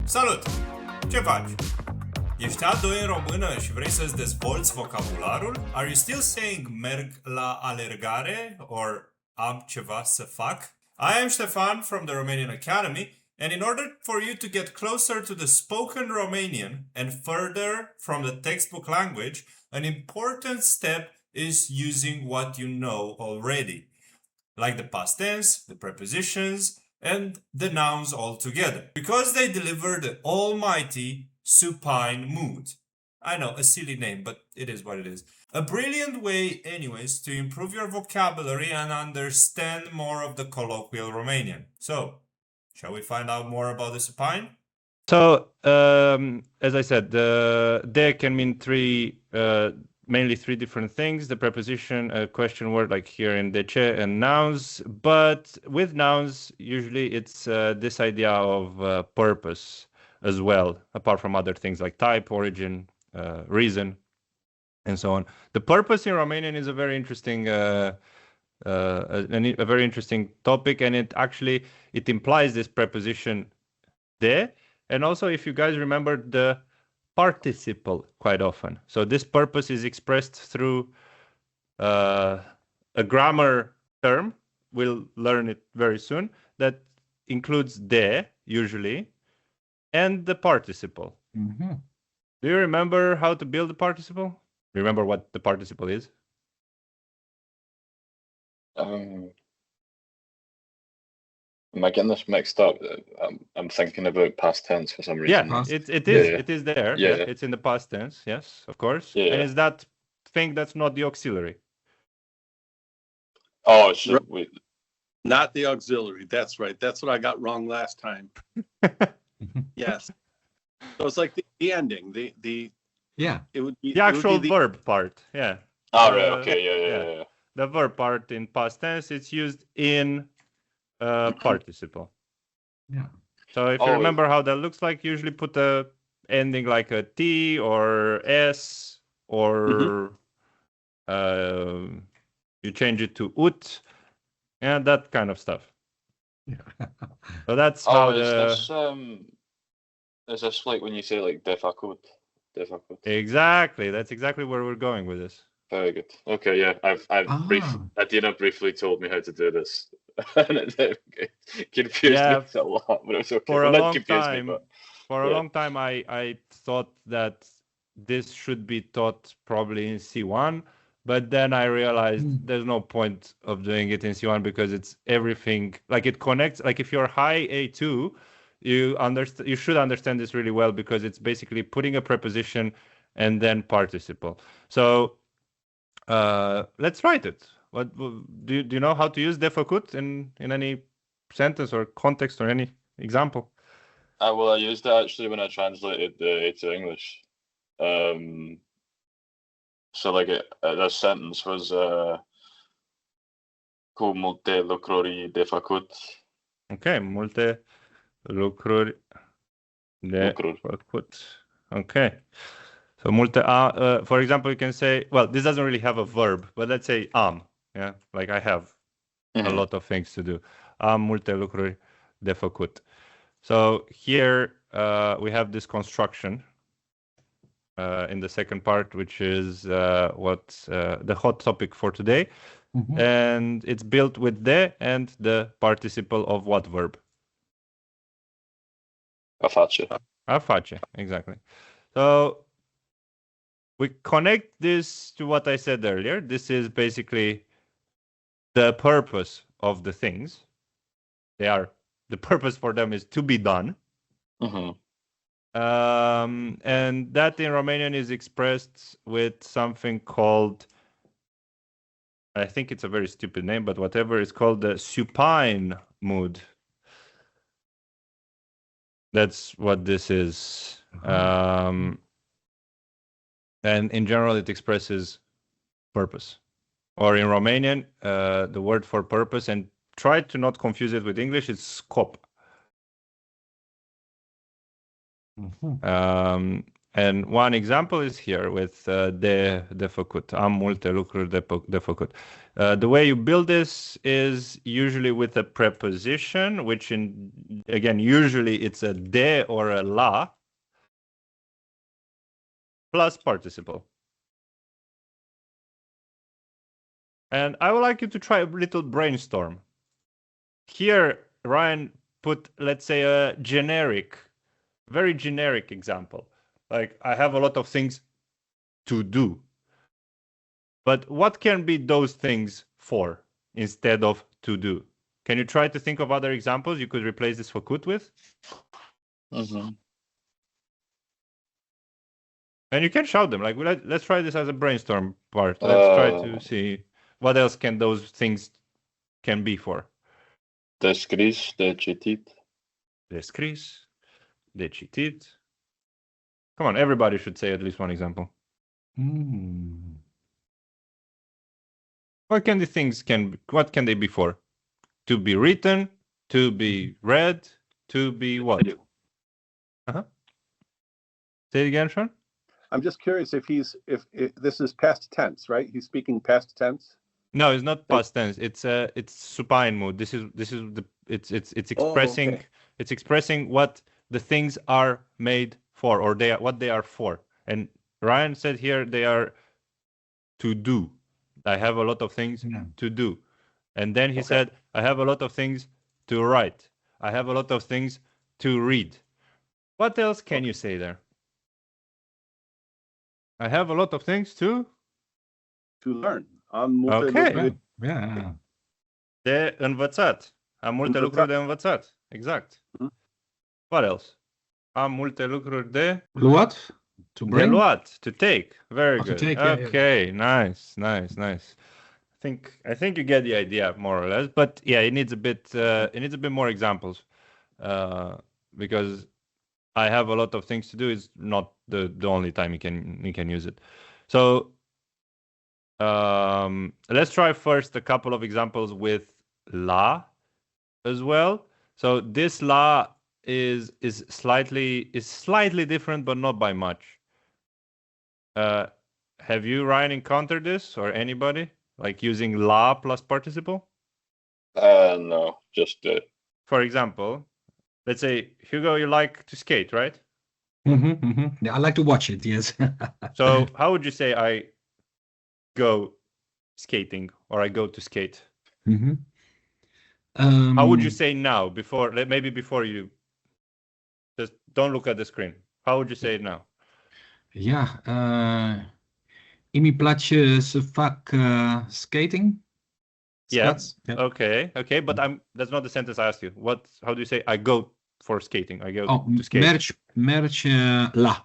Salut! Ce faci? Ești A2 în română și vrei să-ți dezvolți vocabularul? Are you still saying merg la alergare or am ceva să fac? I am Ștefan from the Romanian Academy, and in order for you to get closer to the spoken Romanian and further from the textbook language, an important step is using what you know already, like the past tense, the prepositions, and the nouns all together, because they deliver the almighty supine mood. I know, a silly name, but it is what it is. A brilliant way, anyways, to improve your vocabulary and understand more of the colloquial Romanian. So, shall we find out more about the supine? So, as I said, there can mean mainly three different things: the preposition, a question word like here in de ce, and nouns. But with nouns, usually it's this idea of purpose as well, apart from other things like type, origin, reason, and so on. The purpose in Romanian is a very interesting a very interesting topic, and it implies this preposition de, and also, if you guys remember, the participle quite often. So this purpose is expressed through a grammar term. We'll learn it very soon. That includes de usually, and the participle. Mm-hmm. Do you remember how to build the participle? Remember what the participle is? Am I getting this mixed up? I'm thinking about past tense for some reason. Yeah, it is there. Yeah. It's in the past tense. Yes, of course. Yeah. And it's that thing that's not the auxiliary. Oh, wait. Not the auxiliary. That's right. That's what I got wrong last time. Yes. So it's like the ending. Yeah. It would be The actual verb part. Yeah. Oh, right. Okay. Yeah. The verb part in past tense, it's used in participle. Yeah. So if you remember how that looks like, usually put a ending like a T or S, or you change it to ut, and that kind of stuff. Yeah. So that's how is this like when you say like difficult? Exactly. That's exactly where we're going with this. Very good. Okay, yeah. Adina briefly told me how to do this. And it confused me a lot, but it was okay. For a long time, I thought that this should be taught probably in C1, but then I realized there's no point of doing it in C1 because it's everything, like it connects. Like if you're high A2, you should understand this really well because it's basically putting a preposition and then participle. So let's write it. What do you know how to use de făcut in any sentence or context or any example? Well, I used it actually when I translated the to English. So like the sentence was cu multe lucruri de făcut. Okay, multe lucruri de făcut. Okay. So multe, for example, you can say, well, this doesn't really have a verb, but let's say am. Yeah, like I have a lot of things to do. Am multe lucruri de făcut. So here we have this construction in the second part, which is what's the hot topic for today. Mm-hmm. And it's built with de and the participle of what verb? A face. A face, exactly. So we connect this to what I said earlier. This is basically the purpose of the things. The purpose for them is to be done. Mm-hmm. And that in Romanian is expressed with something called, I think it's a very stupid name, but whatever, it's called the supine mood. That's what this is. And in general, it expresses purpose. Or in Romanian, the word for purpose, and try to not confuse it with English, it's scop. Mm-hmm. And one example is here with de făcut. Am multe lucruri de făcut. The way you build this is usually with a preposition, which again, usually it's a de or a la plus participle. And I would like you to try a little brainstorm. Here, Ryan put, let's say, a very generic example. Like, I have a lot of things to do. But what can be those things for instead of to do? Can you try to think of other examples you could replace this făcut with? Mm-hmm. And you can shout them. Like, let's try this as a brainstorm part. Let's try to see what else can those things can be for. De scris, de citit. De scris, de citit. Come on, everybody should say at least one example. What can they be for? To be written, to be read, to be what? Uh-huh. Say it again, Sean. I'm just curious if this is past tense, right? He's speaking past tense. No, it's not past tense. It's supine mood. It's expressing it's expressing what the things are made for, or what they are for. And Ryan said here they are to do. I have a lot of things to do. And then he said, I have a lot of things to write. I have a lot of things to read. What else can you say there? I have a lot of things to learn. Okay. Yeah. De învățat. Am multe lucruri de învățat. Exact. What else? Am multe lucruri de luat. To bring? De luat. To take. Very good. To take, okay. Yeah. Nice. I think you get the idea more or less. But yeah, it needs a bit more examples. Because I have a lot of things to do. It's not the only time you can use it. So let's try first a couple of examples with la as well. So this la is slightly different, but not by much. Have you, Ryan, encountered this, or anybody, like using la plus participle? No, just for example, let's say, Hugo, you like to skate, right? Yeah, I like to watch it, yes. So how would you say I go skating, or I go to skate? How would you say now, maybe before you just don't look at the screen? How would you say it now? Yeah, îmi place să fac skating. Yeah. Okay, but that's not the sentence I asked you. How do you say I go for skating? I go to skate. Merg la.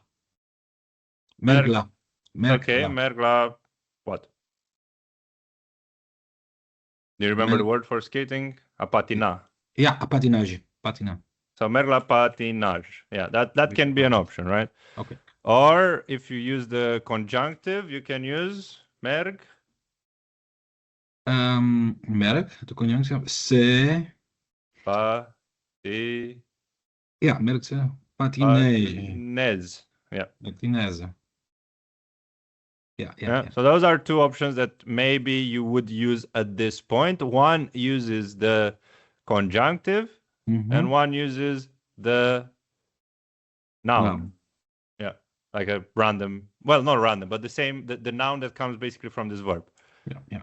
Merg la. Merg la what? Do you remember the word for skating? A patina. Yeah, a patinaj. Patina. So merg la patinaj. Yeah, that can be an option, right? Okay. Or if you use the conjunctive, you can use merg. Merg, de conjunctie. Se. Ja, merg se. Patinez. Yeah. Patineze. Yeah. So those are two options that maybe you would use at this point. One uses the conjunctive, and one uses the noun. Yeah, like a random. Well, not random, but the noun that comes basically from this verb. Yeah.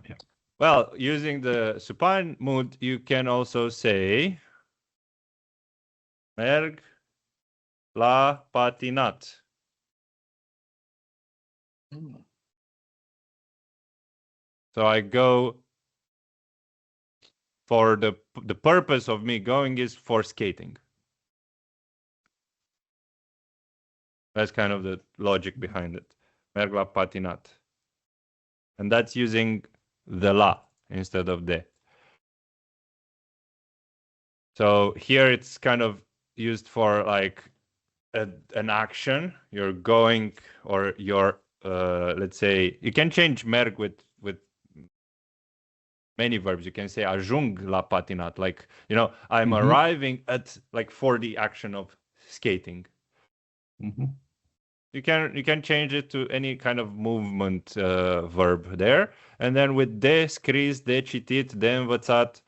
Well, using the supine mood, you can also say merg la patinat. So I go for the purpose of me going is for skating. That's kind of the logic behind it. Merg la patinat. And that's using the la instead of de. So here it's kind of used for like an action. You're going, or you're, let's say, you can change merg with many verbs. You can say ajung la patinat, like, I'm arriving at, like, for the action of skating. You can change it to any kind of movement verb there. And then with de scris, de citit, de învățat,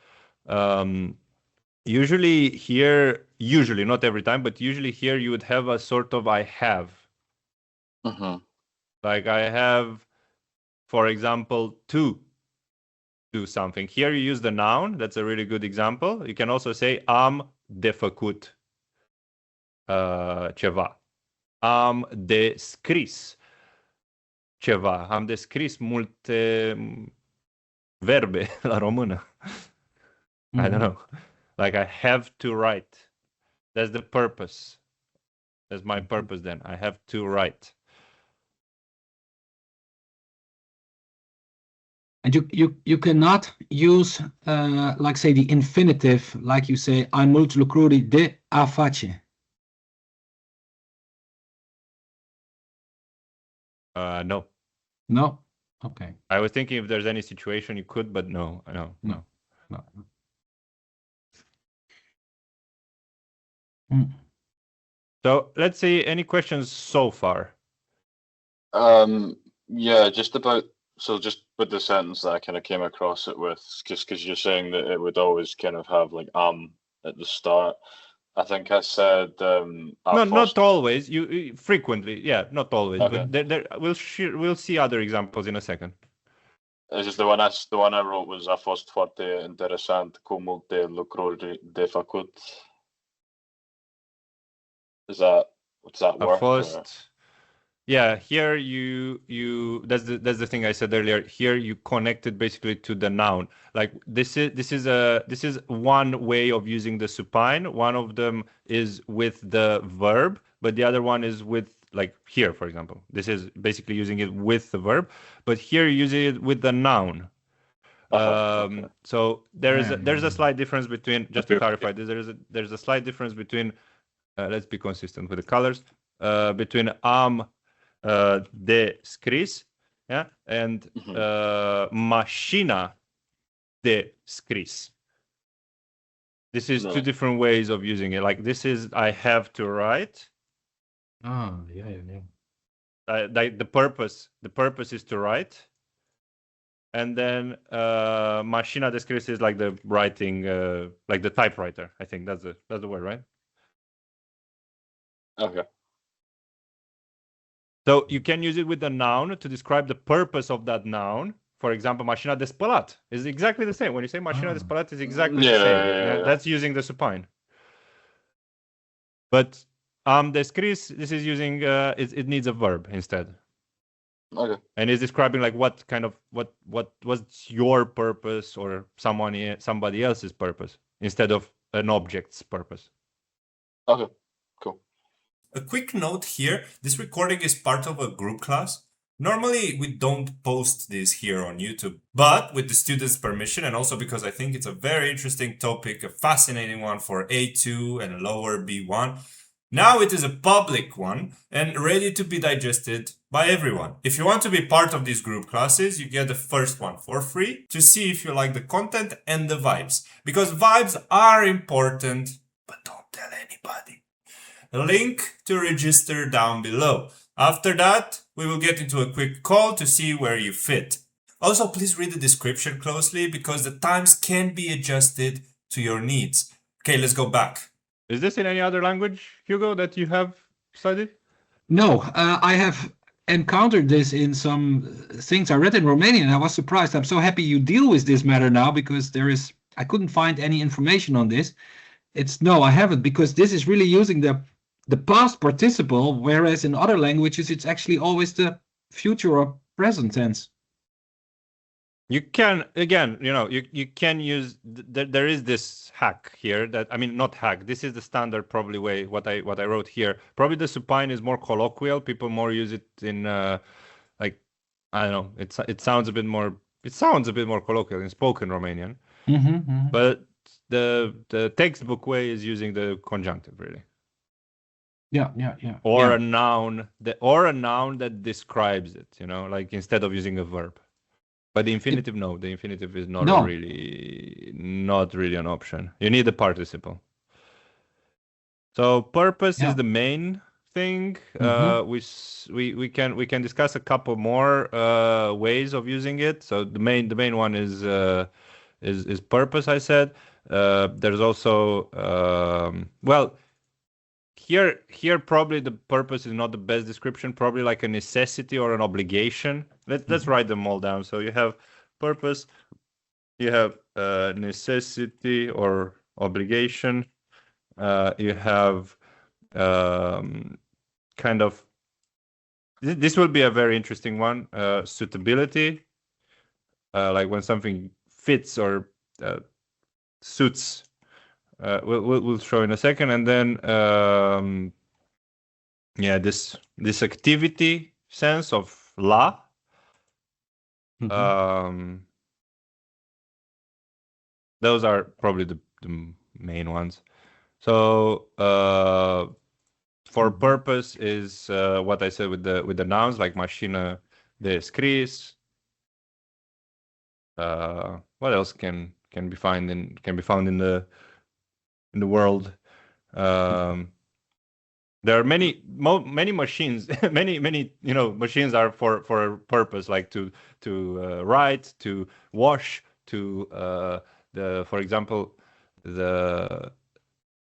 usually, not every time, but usually here you would have a sort of I have. Like I have, for example, to do something. Here you use the noun. That's a really good example. You can also say am de făcut ceva. Am de scris ceva. Am de scris multe verbe la română. I don't know. Like I have to write. That's the purpose. That's my purpose then. I have to write. And you cannot use, like say the infinitive, like you say, ai mulți lucruri de a face. No. No? Okay. I was thinking if there's any situation you could, but no. So let's see, any questions so far? Yeah, just with the sentence that I kind of came across it with, just because you're saying that it would always kind of have like at the start. I think I said no, not always. You frequently, yeah, not always. Okay. But we'll see other examples in a second. It's just the one I wrote was a fost foarte interesant cu multe lucruri de făcut. What's that A work? fost, yeah. Here that's the thing I said earlier. Here you connect it basically to the noun. Like this is one way of using the supine. One of them is with the verb, but the other one is with, like here, for example. This is basically using it with the verb, but here you're using it with the noun. Okay. So there's a slight difference between, just to clarify this, there's a slight difference between, let's be consistent with the colors, between am de scris, yeah, and mașina de scris. This is two different ways of using it. Like this is I have to write. Oh, yeah. Like the purpose is to write. And then mașina de scris is like the writing, like the typewriter. I think that's the word, right? Okay. So you can use it with the noun to describe the purpose of that noun. For example, mașina de spălat is exactly the same. When you say mașina de spălat, it's exactly the same. Yeah. That's using the supine. But de scris, this is using it needs a verb instead. Okay. And it's describing like what kind of what was your purpose or somebody else's purpose instead of an object's purpose. Okay. Cool. A quick note here, this recording is part of a group class. Normally, we don't post this here on YouTube, but with the students' permission, and also because I think it's a very interesting topic, a fascinating one for A2 and lower B1, now it is a public one and ready to be digested by everyone. If you want to be part of these group classes, you get the first one for free to see if you like the content and the vibes. Because vibes are important, but don't tell anybody. Link to register down below. After that, we will get into a quick call to see where you fit. Also, please read the description closely because the times can be adjusted to your needs. Okay, let's go back. Is this in any other language, Hugo, that you have studied? No, I have encountered this in some things I read in Romanian. I was surprised. I'm so happy you deal with this matter now because I couldn't find any information on this. I haven't, because this is really using the past participle, whereas in other languages it's actually always the future or present tense. You can, again, you can use, there is this hack here that, I mean, not hack, this is the standard probably way, what I wrote here. Probably the supine is more colloquial. People more use it in, like, I don't know, it sounds a bit more colloquial in spoken Romanian. But the textbook way is using the conjunctive, really. Yeah. Or a noun that describes it, like instead of using a verb. But the infinitive, no. The infinitive is not really an option. You need the participle. So purpose is the main thing. We can discuss a couple more ways of using it. So the main one is purpose. I said there's also well, here probably the purpose is not the best description. Probably like a necessity or an obligation. Let's write them all down. So you have purpose, you have necessity or obligation. You have kind of this will be a very interesting one. Suitability, like when something fits or suits. We'll show in a second, and then yeah, this activity sense of la. Those are probably the main ones. So for purpose is what I said with the nouns, like mașină de scris. What else can be found in the world? There are many machines. many machines are for a purpose, like to write, to wash, to for example the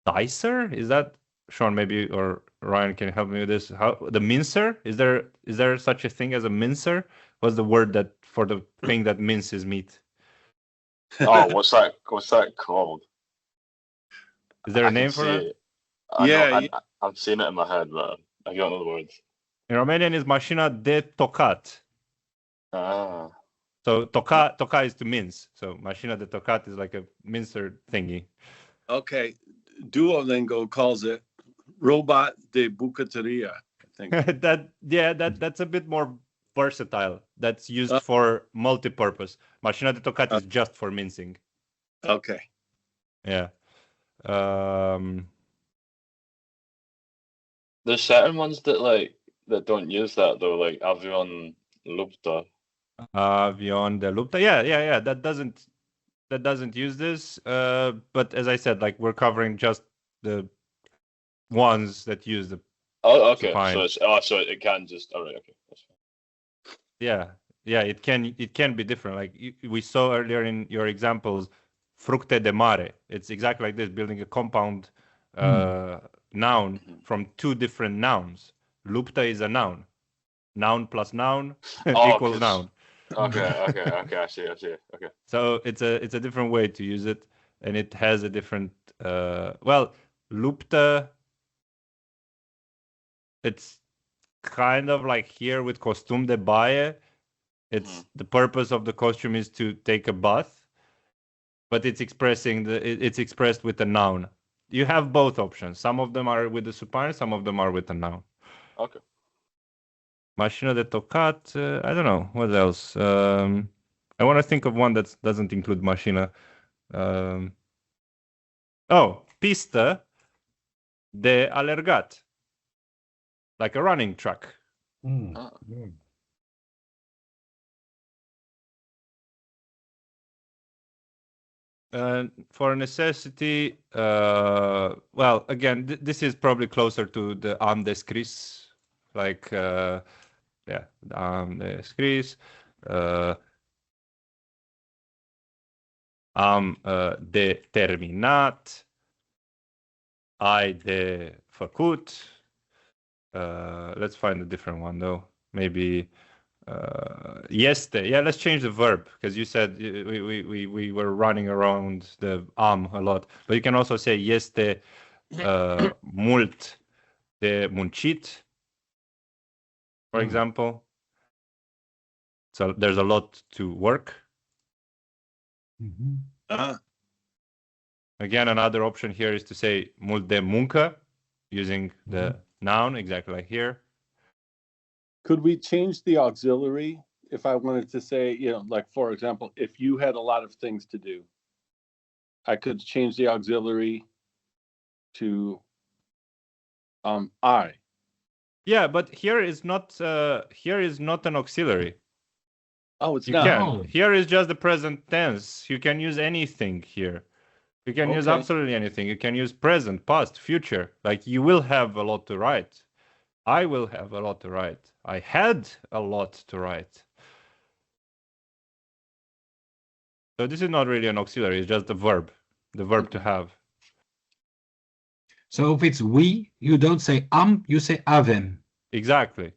dicer. Is that Sean? Maybe, or Ryan can help me with this. How the mincer? Is there such a thing as a mincer? What's the word that for the thing that minces meat? Oh, what's that called? Is there a name for it? I've seen it in my head, but I don't know the words. In Romanian is mașina de tocat. Ah. So toca is to mince. So mașina de tocat is like a mincer thingy. Okay. Duolingo calls it robot de bucătărie, I think. That's a bit more versatile. That's used for multi-purpose. Mașina de tocat is just for mincing. Okay. Yeah. There's certain ones that don't use that though, like avion lupta. Avion de lupta. Yeah. That doesn't use this. But as I said, like we're covering just the ones that use the. Oh, okay. Supine. So it can just. All right. Okay. That's fine. Yeah. It can be different. Like we saw earlier in your examples, fructe de mare. It's exactly like this, building a compound noun from two different nouns. Lupta is a noun. Noun plus noun equals noun. Okay. I see. Okay. So it's a different way to use it, and it has a different. Lupta. It's kind of like here with costume de baie. It's the purpose of the costume is to take a bath, but it's expressed with a noun. You have both options. Some of them are with the supine, some of them are with a noun. Okay. Mașină de tocat. I don't know what else. I want to think of one that doesn't include mașină. Pistă de alergat, like a running track. For necessity, again, this is probably closer to the am de scris, like am de scris, am de terminat, ai de făcut. Let's find a different one though. Maybe este. Yeah, let's change the verb, because you said we were running around the am a lot, but you can also say este mult de muncit, for example. So there's a lot to work. Again, another option here is to say mult de muncă, using the noun, exactly like here. Could we change the auxiliary if I wanted to say, like, for example, if you had a lot of things to do, I could change the auxiliary to I. Yeah, but here is not an auxiliary. Oh, it's you not. Can. Here is just the present tense. You can use anything here. You can use absolutely anything. You can use present, past, future. Like you will have a lot to write. I will have a lot to write. I had a lot to write. So this is not really an auxiliary, it's just a verb, the verb to have. So if it's we, you don't say you say avem. Exactly.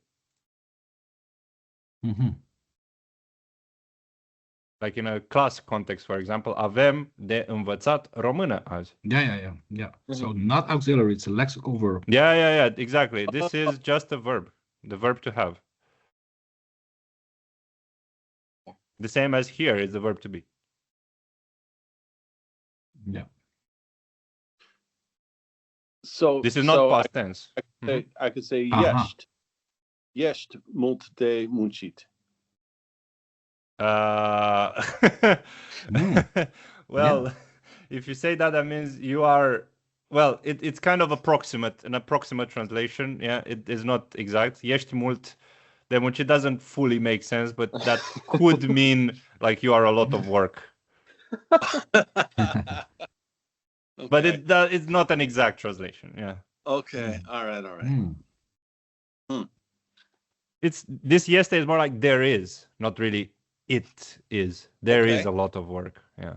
Mm-hmm. Like in a class context, for example, avem de învățat română azi. Yeah. So not auxiliary, it's a lexical verb. Yeah, exactly. This is just a verb, the verb to have. The same as here is the verb to be. Yeah. So This is not past tense. I could say Aha. Ești mult de muncit. Well, if you say that, that means you are, well, it's kind of an approximate translation. Yeah, it is not exact. Ești mult de muncit doesn't fully make sense, but that could mean like you are a lot of work. Okay. But it's not an exact translation. Yeah. Okay. All right. It's this yesterday is more like there is, not really it is. There is Okay. a lot of work. Yeah.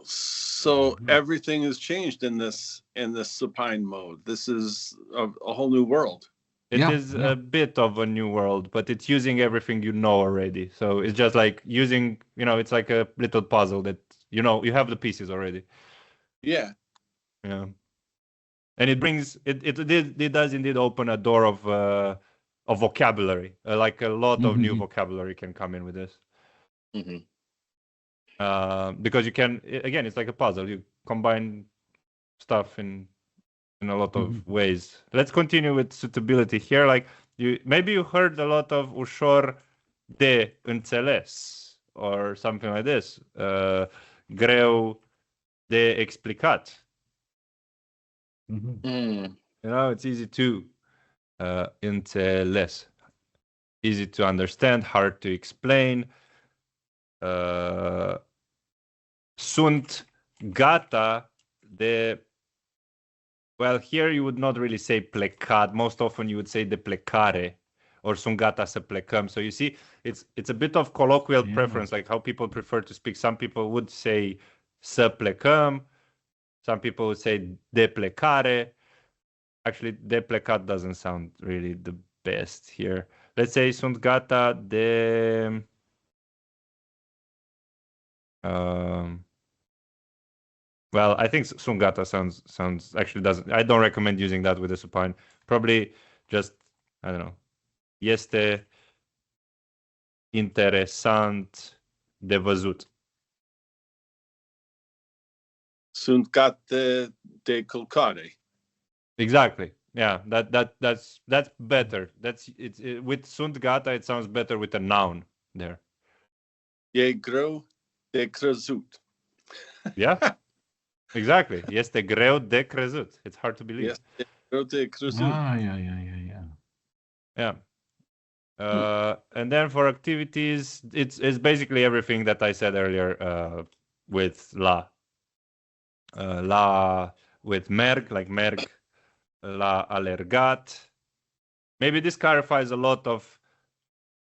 So everything has changed in this supine mode. This is a whole new world. It is a bit of a new world, but it's using everything you know already. So it's just like using, it's like a little puzzle that you have the pieces already. Yeah. Yeah. And it brings it does indeed open a door of vocabulary. Like a lot of new vocabulary can come in with this. Because you can, again, it's like a puzzle. You combine stuff in a lot of ways. Let's continue with suitability here. Like maybe you heard a lot of ușor de înțeles or something like this. Greu de explicat. It's easy to înțeles. Easy to understand, hard to explain. Sunt gata de. Well, here you would not really say plecat. Most often you would say de plecare or sunt gata să plecăm. So you see, it's a bit of colloquial preference, like how people prefer to speak. Some people would say să plecăm. Some people would say de plecare. Actually, de plecat doesn't sound really the best here. Let's say sunt gata de. Well, I think sunt gata sounds actually doesn't. I don't recommend using that with a supine. Probably just, I don't know. Este interesant de văzut. Sunt gata de culcare. Exactly. Yeah, that's better. With sunt gata, it sounds better with a noun there. E greu de crezut. Yeah. Exactly. Este greu de crezut. It's hard to believe. Este greu de crezut. Yeah. And then for activities, it's basically everything that I said earlier with la. La with merg, like merg, la alergat. Maybe this clarifies a lot of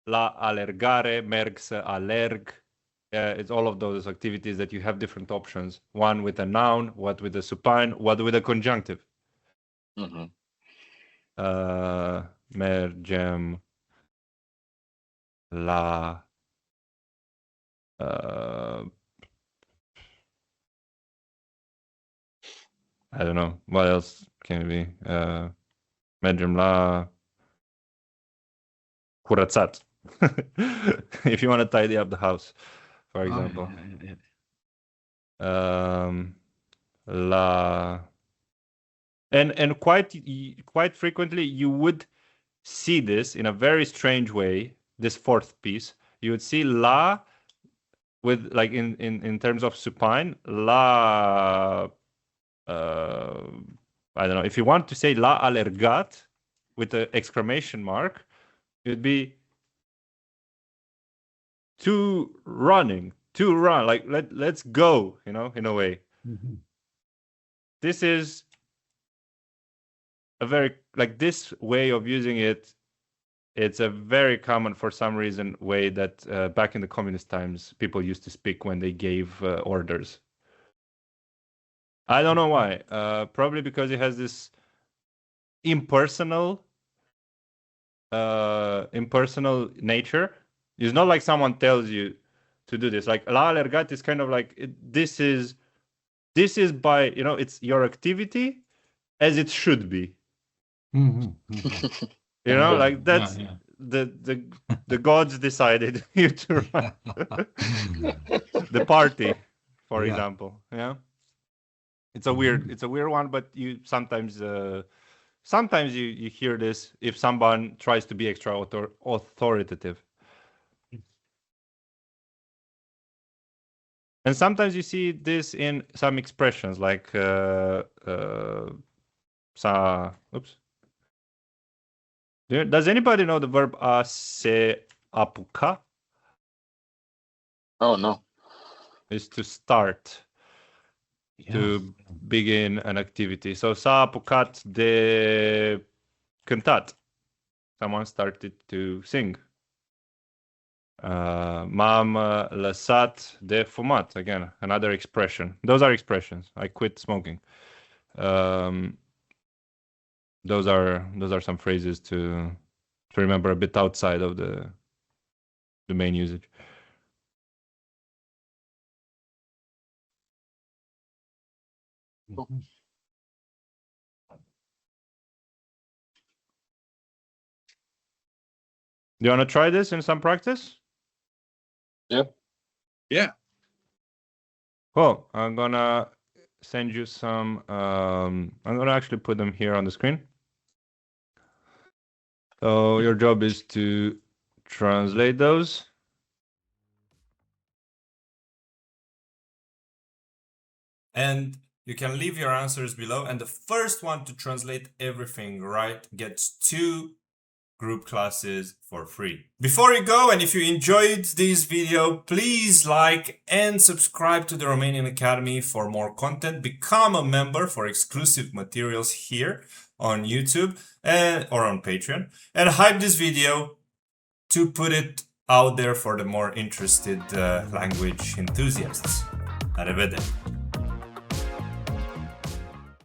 la alergare, merg să alerg. It's all of those activities that you have different options. One with a noun, what with a supine, what with a conjunctive. Mergem la I don't know. What else can it be? Mergem la curățat. If you want to tidy up the house, for example. La and quite frequently you would see this in a very strange way, this fourth piece. You would see la with, like, in terms of supine, la I don't know, if you want to say la alergat with an exclamation mark, it would be to run, like let's go, in a way. This is a very, like, this way of using it, it's a very common, for some reason, way that back in the communist times, people used to speak when they gave orders. I don't know why. Probably because it has this impersonal nature. It's not like someone tells you to do this. Like la alergat is kind of like this is by, you know, it's your activity as it should be. You know, like that's the gods decided you to run the party, for example. Yeah, it's a weird one, but you sometimes you hear this if someone tries to be extra authoritative. And sometimes you see this in some expressions like does anybody know the verb a se apuca? Oh no. Is to start, to begin an activity. So s-a apucat de cântat. Someone started to sing. M-am lăsat de fumat. Again, another expression. Those are expressions. I quit smoking. Those are some phrases to remember a bit outside of the main usage. Cool. Do you want to try this in some practice? Yeah. Cool. I'm gonna send you some. I'm gonna actually put them here on the screen. So your job is to translate those. And you can leave your answers below, and the first one to translate everything right gets 2 group classes for free. Before you go, and if you enjoyed this video, please like and subscribe to the Romanian Academy for more content. Become a member for exclusive materials here on YouTube or on Patreon, and hype this video to put it out there for the more interested language enthusiasts. La revedere!